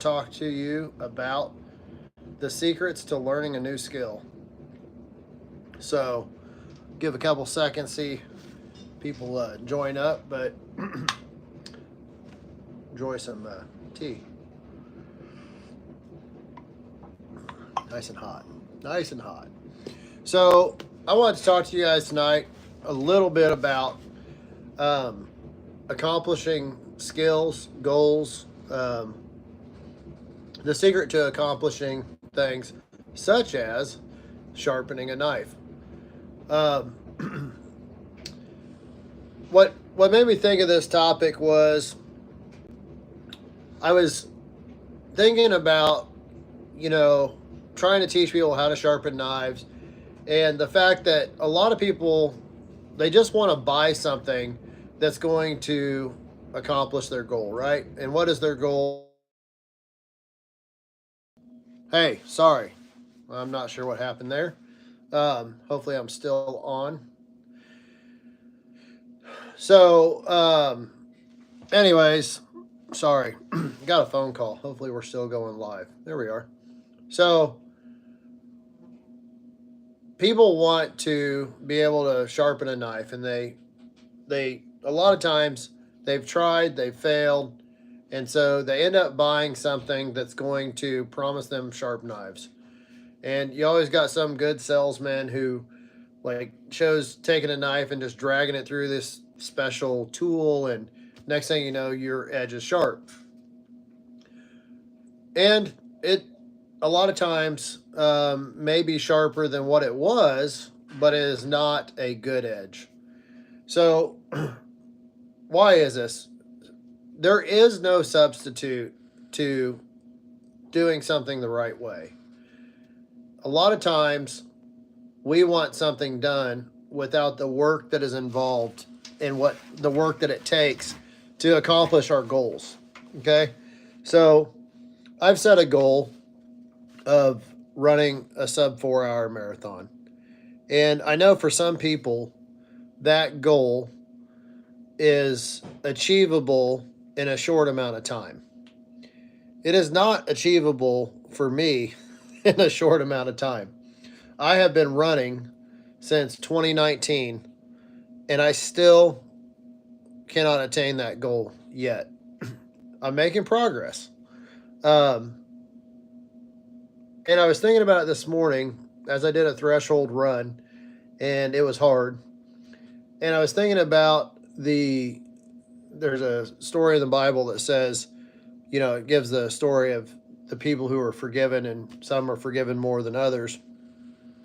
talk to you about the secrets to learning a new skill. So, give a couple seconds, see people join up, but enjoy some tea. Nice and hot. Nice and hot. So, I want to talk to you guys tonight a little bit about um, accomplishing skills, goals, the secret to accomplishing things such as sharpening a knife. Um, what made me think of this topic was I was thinking about, you know, trying to teach people how to sharpen knives, and the fact that a lot of people, they just want to buy something that's going to accomplish their goal, right? And what is their goal? Hey, sorry, I'm not sure what happened there. Hopefully I'm still on. So, anyways, sorry, got a phone call. Hopefully we're still going live. There we are. So, people want to be able to sharpen a knife, and they a lot of times they've tried, they've failed, and so they end up buying something that's going to promise them sharp knives. And you always got some good salesman who like shows taking a knife and just dragging it through this special tool, and next thing you know, your edge is sharp. And it a lot of times may be sharper than what it was, but it is not a good edge. So why is this? There is no substitute to doing something the right way. A lot of times we want something done without the work that is involved in what the work that it takes to accomplish our goals. Okay? So I've set a goal of running a sub 4 hour marathon. And I know for some people that goal is achievable in a short amount of time. It is not achievable for me in a short amount of time. I have been running since 2019, and I still cannot attain that goal yet. I'm making progress. Um, and I was thinking about it this morning as I did a threshold run, and it was hard. And I was thinking about there's a story in the Bible that says, it gives the story of the people who are forgiven, and some are forgiven more than others.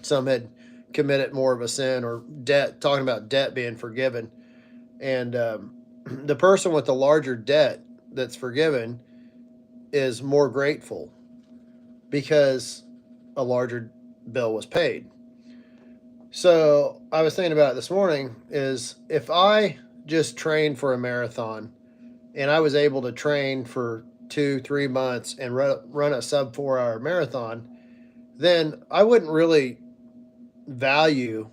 Some had committed more of a sin or debt, talking about debt being forgiven. And the person with the larger debt that's forgiven is more grateful because a larger bill was paid. So I was thinking about it this morning is if I just trained for a marathon and I was able to train for 2-3 months and run a sub 4 hour marathon, then I wouldn't really value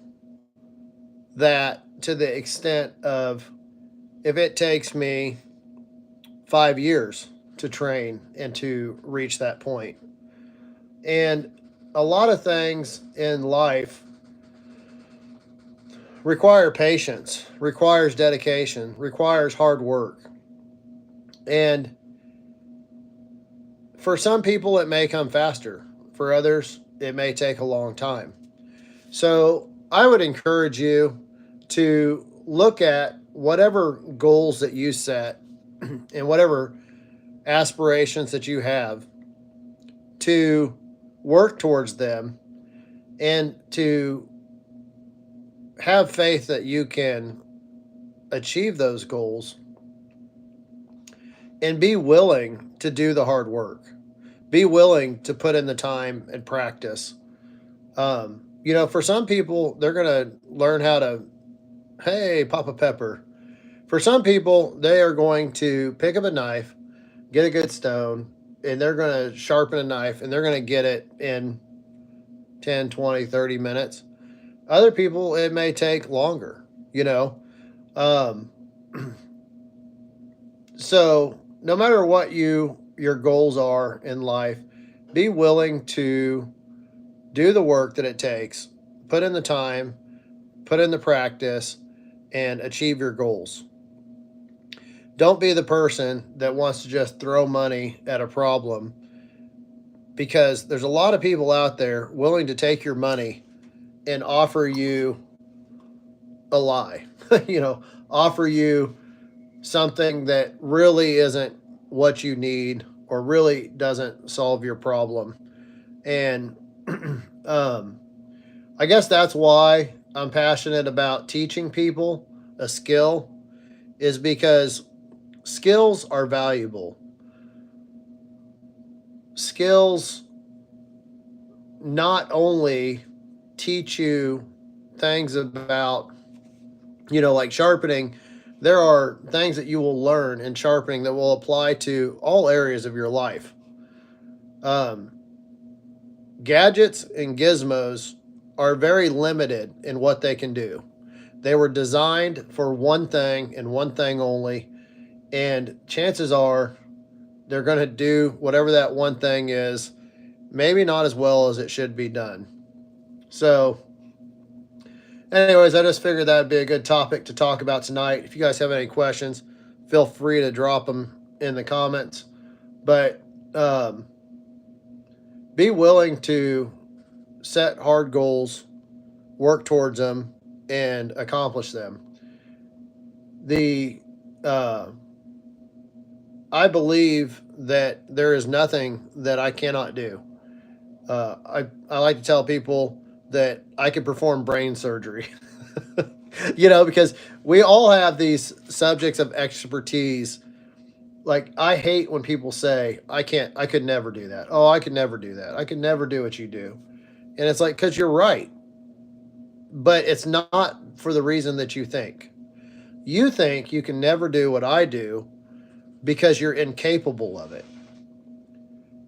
that to the extent of if it takes me 5 years to train and to reach that point. And a lot of things in life require patience, requires dedication, requires hard work. And for some people, it may come faster. For others, it may take a long time. So I would encourage you to look at whatever goals that you set and whatever aspirations that you have to work towards them and to have faith that you can achieve those goals and be willing to do the hard work. Be willing to put in the time and practice. For some people, they're going to learn how to, hey, Papa Pepper. For some people, they are going to pick up a knife, get a good stone, and they're going to sharpen a knife, and they're going to get it in 10, 20, 30 minutes. Other people, it may take longer, Um, so no matter what you your goals are in life, be willing to do the work that it takes, put in the time, put in the practice, and achieve your goals. Don't be the person that wants to just throw money at a problem, because there's a lot of people out there willing to take your money and offer you a lie. Offer you something that really isn't what you need or really doesn't solve your problem. And I guess that's why I'm passionate about teaching people a skill, is because skills are valuable. Skills not only teach you things about, like sharpening, there are things that you will learn in sharpening that will apply to all areas of your life. Um, Gadgets and gizmos are very limited in what they can do. They were designed for one thing and one thing only, and chances are they're going to do whatever that one thing is, maybe not as well as it should be done. So, anyways, I just figured that would be a good topic to talk about tonight. If you guys have any questions, feel free to drop them in the comments. But be willing to set hard goals, work towards them, and accomplish them. I believe that there is nothing that I cannot do. I like to tell people that I could perform brain surgery. Because we all have these subjects of expertise. Like, I hate when people say, I could never do that. Oh, I could never do that. I could never do what you do. And it's like, because you're right. But it's not for the reason that you think. You think you can never do what I do because you're incapable of it.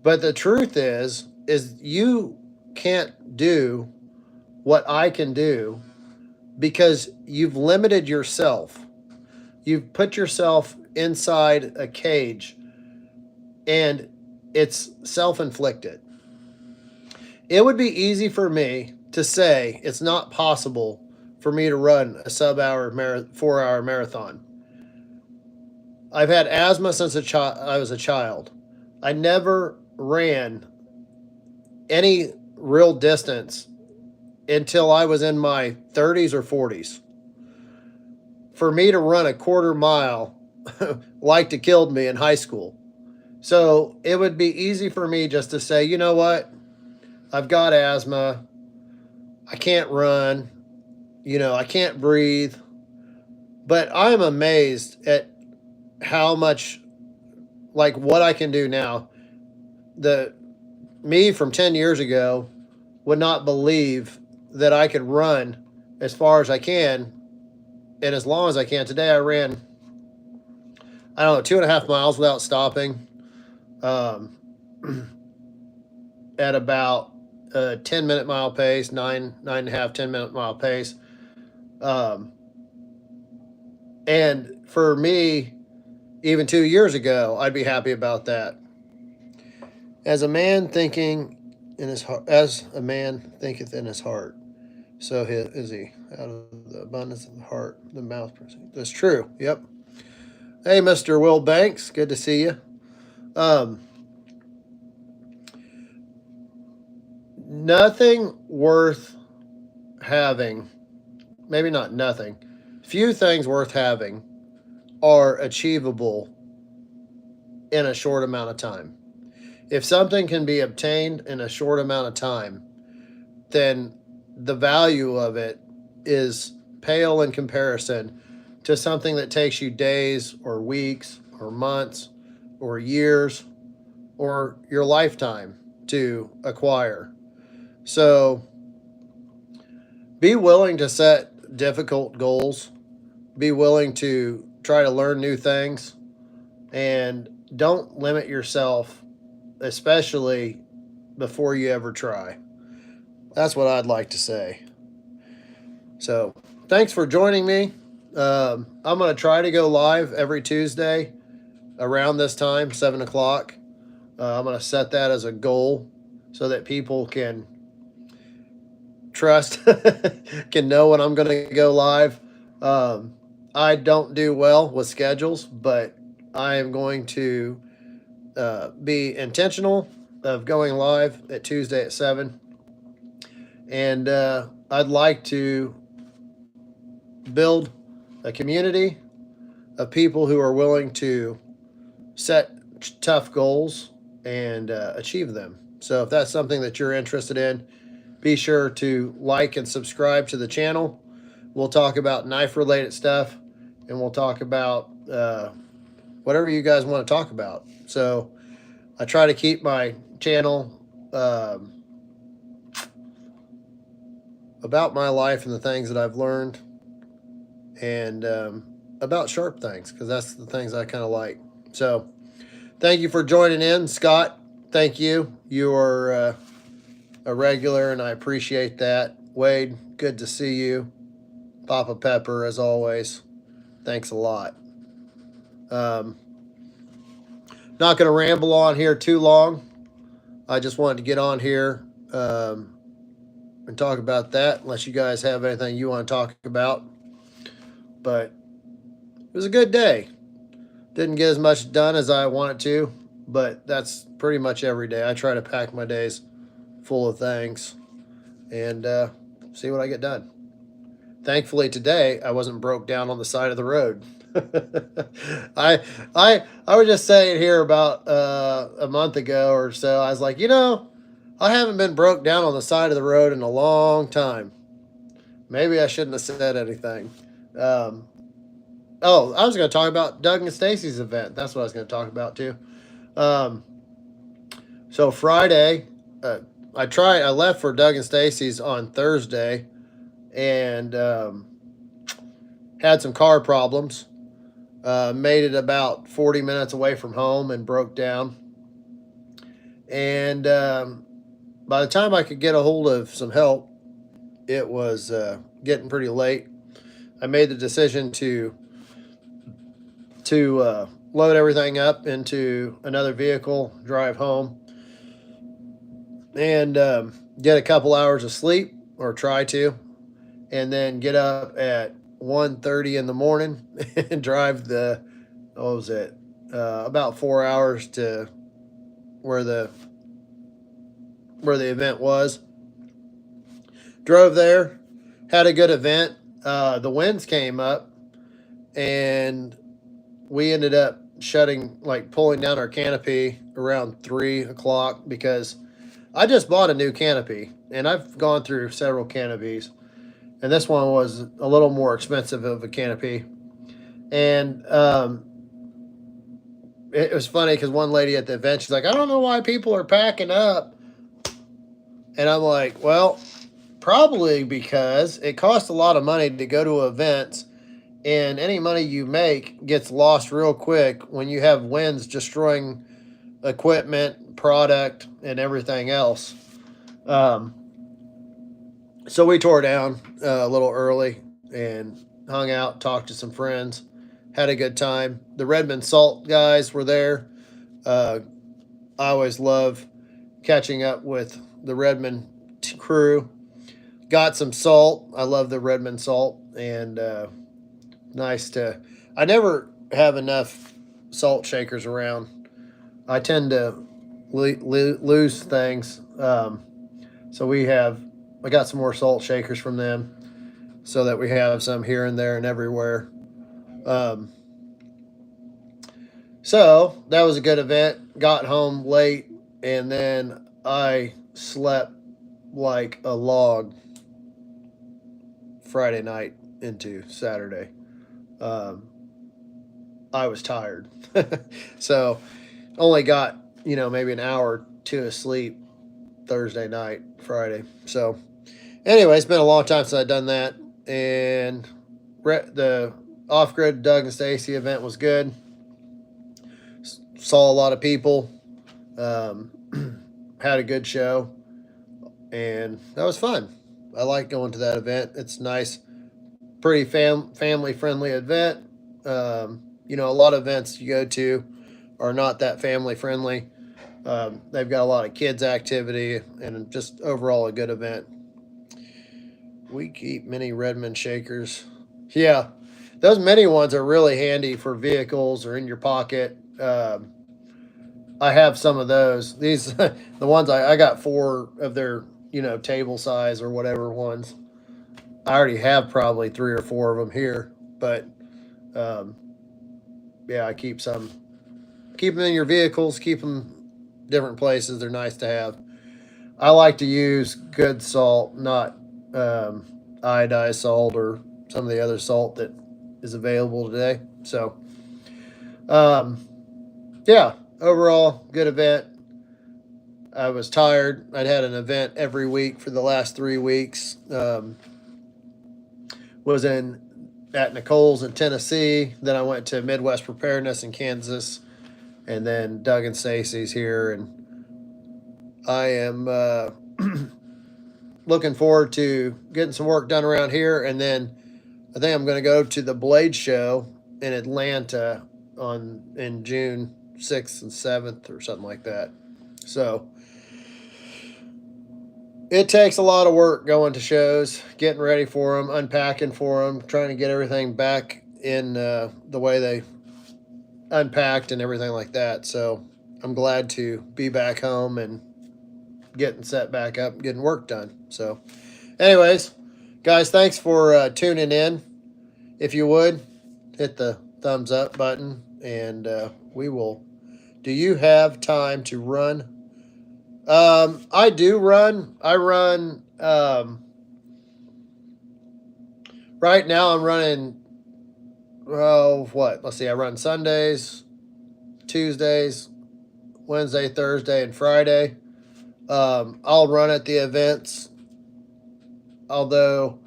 But the truth is you can't do what I can do because you've limited yourself. You've put yourself inside a cage, and it's self-inflicted. It would be easy for me to say it's not possible for me to run a sub-hour 4-hour marathon. I've had asthma since I was a child. I never ran any real distance until I was in my 30s or 40s. For me to run a quarter mile like to killed me in high school. So it would be easy for me just to say, you know what? I've got asthma. I can't run. I can't breathe. But I'm amazed at how much, like, what I can do now. The me from 10 years ago would not believe that I could run as far as I can and as long as I can. Today I ran, I don't know, 2.5 miles without stopping, at about a 10-minute mile pace, 9.5, 10-minute mile pace. And for me, even 2 years ago, I'd be happy about that. As a man thinketh in his heart, so is he. Out of the abundance of the heart, the mouth proceeds. That's true. Yep. Hey, Mr. Will Banks, good to see you. Nothing worth having, maybe not nothing, few things worth having are achievable in a short amount of time. If something can be obtained in a short amount of time, then the value of it is pale in comparison to something that takes you days or weeks or months or years or your lifetime to acquire. So be willing to set difficult goals, be willing to try to learn new things, and don't limit yourself, especially before you ever try. That's what I'd like to say. So thanks for joining me. I'm going to try to go live every Tuesday around this time, 7 o'clock. I'm going to set that as a goal so that people can trust, can know when I'm going to go live. Um, I don't do well with schedules, but I am going to be intentional of going live at Tuesday at 7. And I'd like to build a community of people who are willing to set tough goals and achieve them. So if that's something that you're interested in, be sure to like and subscribe to the channel. We'll talk about knife related stuff, and we'll talk about whatever you guys want to talk about. So I try to keep my channel about my life and the things that I've learned, and about sharp things, because that's the things I kind of like. So thank you for joining in, Scott. Thank you. You are a regular, and I appreciate that. Wade, good to see you. Papa Pepper, as always, thanks a lot. Not going to ramble on here too long. I just wanted to get on here and talk about that, unless you guys have anything you want to talk about. But it was a good day. Didn't get as much done as I wanted to, but that's pretty much every day. I try to pack my days full of things and see what I get done. Thankfully today I wasn't broke down on the side of the road. I was just saying here about a month ago or so. I was like, I haven't been broke down on the side of the road in a long time. Maybe I shouldn't have said anything. I was going to talk about Doug and Stacy's event. That's what I was going to talk about too. So Friday, I left for Doug and Stacy's on Thursday, and had some car problems. Made it about 40 minutes away from home and broke down. And by the time I could get a hold of some help, it was getting pretty late. I made the decision to load everything up into another vehicle, drive home, and get a couple hours of sleep, or try to, and then get up at 1:30 in the morning and drive about 4 hours to where the event was. Drove there, had a good event. The winds came up, and we ended up pulling down our canopy around 3 o'clock, because I just bought a new canopy, and I've gone through several canopies, and this one was a little more expensive of a canopy. And it was funny because one lady at the event, she's like, I don't know why people are packing up. And I'm like, well, probably because it costs a lot of money to go to events, and any money you make gets lost real quick when you have winds destroying equipment, product, and everything else. So we tore down a little early and hung out, talked to some friends, had a good time. The Redmond Salt guys were there. I always love catching up with the Redmond crew. Got some salt. I love the Redmond salt, and nice to. I never have enough salt shakers around. I tend to lose things. So I got some more salt shakers from them, so that we have some here and there and everywhere. So that was a good event. Got home late, and then I slept like a log Friday night into Saturday. I was tired. So only got, maybe an hour or two of sleep Thursday night, Friday. So anyway, it's been a long time since I've done that. And the off-grid Doug and Stacy event was good. Saw a lot of people. Had a good show. And that was fun. I like going to that event. It's nice. Pretty family-friendly event. A lot of events you go to are not that family-friendly. They've got a lot of kids activity and just overall a good event. We keep mini Redmond shakers. Yeah, those mini ones are really handy for vehicles or in your pocket. I have some of those. These the ones I got 4 of their table size or whatever ones. I already have probably 3 or 4 of them here, but um, yeah, I keep some. Keep them in your vehicles. Keep them different places. They're nice to have. I like to use good salt, not iodized salt or some of the other salt that is available today. So, um, yeah, overall, good event. I was tired. I'd had an event every week for the last 3 weeks. Was in at Nicole's in Tennessee. Then I went to Midwest Preparedness in Kansas, and then Doug and Stacy's here. And I am looking forward to getting some work done around here. And then I think I'm going to go to the Blade Show in Atlanta in June 6th and 7th or something like that. So it takes a lot of work going to shows, getting ready for them, unpacking for them, trying to get everything back in the way they unpacked and everything like that. So I'm glad to be back home and getting set back up, getting work done. So, anyways, guys, thanks for tuning in. If you would, hit the thumbs up button, and we will. Do you have time to run? I do run. I run. Right now, I'm running. Oh, what? Let's see. I run Sundays, Tuesdays, Wednesday, Thursday, and Friday. I'll run at the events, although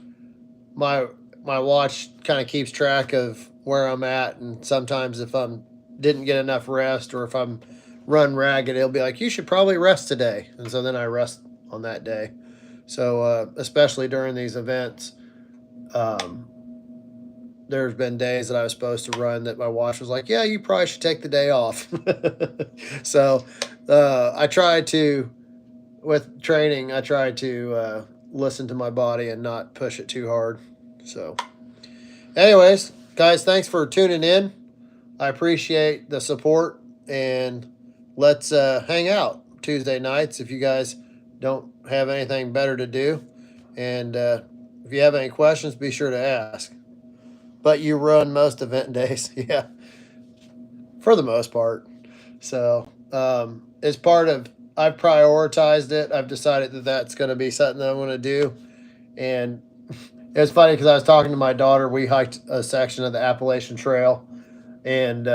my watch kind of keeps track of where I'm at, and sometimes if I'm didn't get enough rest or if I'm run ragged, it'll be like you should probably rest today, and so then I rest on that day. So especially during these events, there's been days that I was supposed to run that my watch was like, yeah, you probably should take the day off. So I try to. With training, I try to listen to my body and not push it too hard. So, anyways, guys, thanks for tuning in. I appreciate the support, and let's hang out Tuesday nights if you guys don't have anything better to do. And if you have any questions, be sure to ask. But you run most event days, yeah, for the most part. So, it's part of I've prioritized it. I've decided that that's going to be something that I'm going to do. And it was funny because I was talking to my daughter. We hiked a section of the Appalachian Trail. And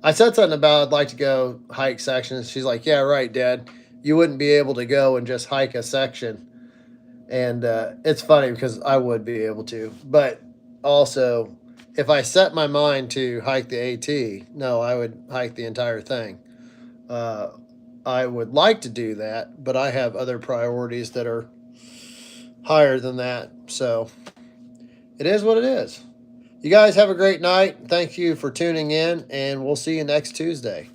I said something about I'd like to go hike sections. She's like, yeah, right, Dad. You wouldn't be able to go and just hike a section. And it's funny because I would be able to. But also, if I set my mind to hike the AT, no, I would hike the entire thing. I would like to do that, but I have other priorities that are higher than that. So it is what it is. You guys have a great night. Thank you for tuning in, and we'll see you next Tuesday.